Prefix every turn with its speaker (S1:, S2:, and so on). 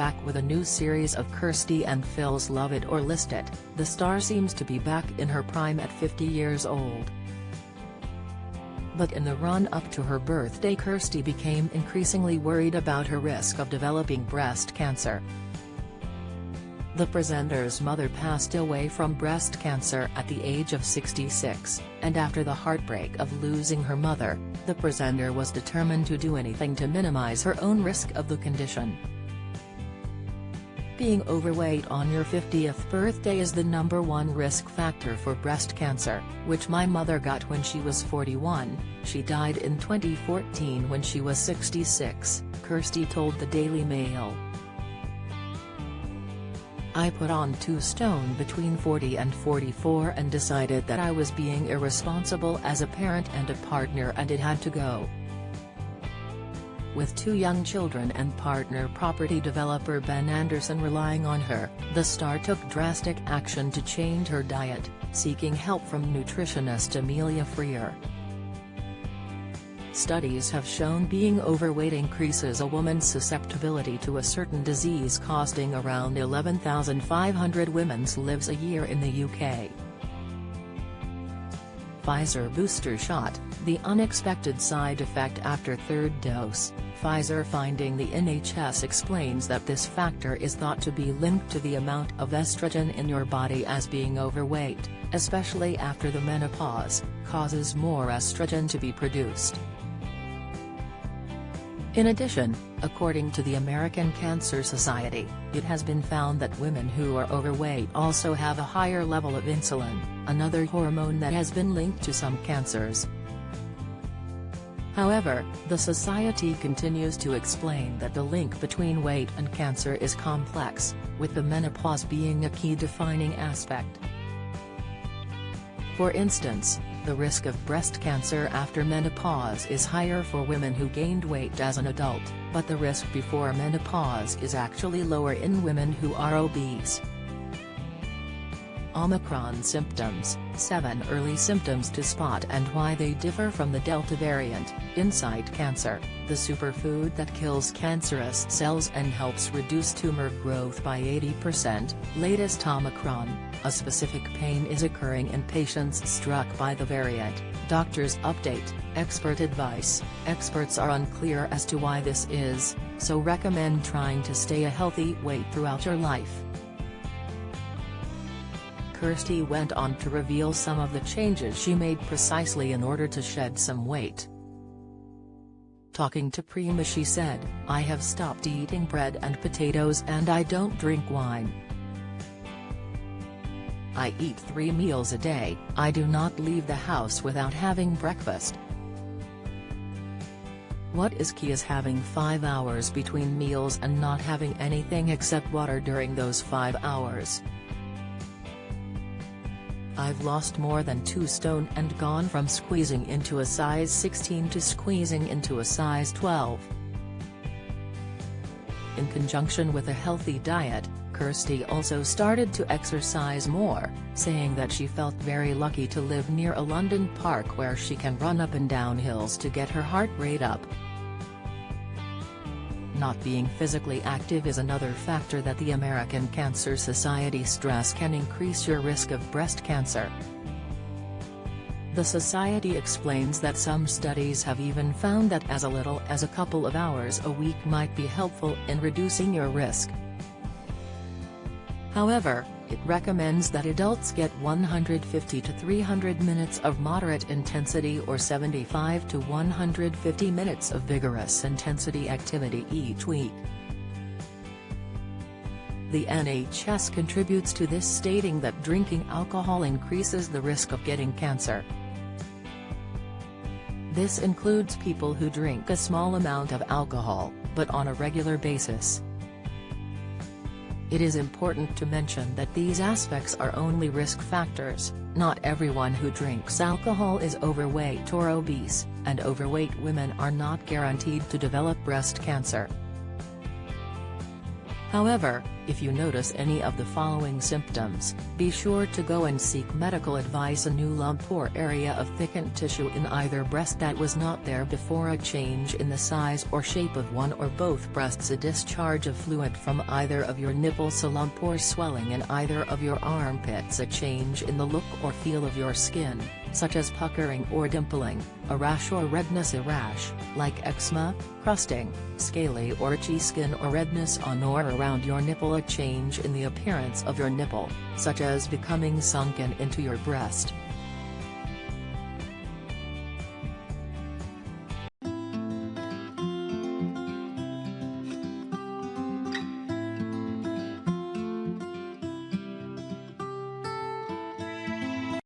S1: back with a new series of Kirstie and Phil's Love It or List It. The star seems to be back in her prime at 50 years old. But in the run-up to her birthday, Kirstie became increasingly worried about her risk of developing breast cancer. The presenter's mother passed away from breast cancer at the age of 66, and after the heartbreak of losing her mother, the presenter was determined to do anything to minimize her own risk of the condition. Being overweight on your 50th birthday is the #1 risk factor for breast cancer, which my mother got when she was 41. She died in 2014 when she was 66, Kirstie told the Daily Mail. I put on 2 stone between 40 and 44 and decided that I was being irresponsible as a parent and a partner, and it had to go. With 2 young children and partner property developer Ben Anderson relying on her, the star took drastic action to change her diet, seeking help from nutritionist Amelia Freer. Studies have shown being overweight increases a woman's susceptibility to a certain disease, costing around 11,500 women's lives a year in the UK. Pfizer booster shot, the unexpected side effect after 3rd dose. Pfizer finding the NHS explains that this factor is thought to be linked to the amount of estrogen in your body, as being overweight, especially after the menopause, causes more estrogen to be produced. In addition, according to the American Cancer Society, it has been found that women who are overweight also have a higher level of insulin, another hormone that has been linked to some cancers. However, the society continues to explain that the link between weight and cancer is complex, with the menopause being a key defining aspect. For instance, the risk of breast cancer after menopause is higher for women who gained weight as an adult, but the risk before menopause is actually lower in women who are obese. Omicron symptoms, 7 early symptoms to spot and why they differ from the Delta variant. Inside cancer, the superfood that kills cancerous cells and helps reduce tumor growth by 80%. Latest Omicron, a specific pain is occurring in patients struck by the variant. Doctors update, expert advice. Experts are unclear as to why this is, so recommend trying to stay a healthy weight throughout your life. Kirstie went on to reveal some of the changes she made precisely in order to shed some weight. Talking to Prima, she said, "I have stopped eating bread and potatoes and I don't drink wine. I eat 3 meals a day, I do not leave the house without having breakfast. What is key is having 5 hours between meals and not having anything except water during those 5 hours. I've lost more than 2 stone and gone from squeezing into a size 16 to squeezing into a size 12. In conjunction with a healthy diet, Kirstie also started to exercise more, saying that she felt very lucky to live near a London park where she can run up and down hills to get her heart rate up. Not being physically active is another factor that the American Cancer Society stress can increase your risk of breast cancer. The society explains that some studies have even found that as little as a couple of hours a week might be helpful in reducing your risk. However, it recommends that adults get 150 to 300 minutes of moderate intensity or 75 to 150 minutes of vigorous intensity activity each week. The NHS contributes to this, stating that drinking alcohol increases the risk of getting cancer. This includes people who drink a small amount of alcohol, but on a regular basis. It is important to mention that these aspects are only risk factors. Not everyone who drinks alcohol is overweight or obese, and overweight women are not guaranteed to develop breast cancer. However, if you notice any of the following symptoms, be sure to go and seek medical advice. A new lump or area of thickened tissue in either breast that was not there before, a change in the size or shape of one or both breasts, a discharge of fluid from either of your nipples, a lump or swelling in either of your armpits, a change in the look or feel of your skin, such as puckering or dimpling, a rash or redness, a rash, like eczema, crusting, scaly or itchy skin or redness on or around your nipple, a change in the appearance of your nipple, such as becoming sunken into your breast,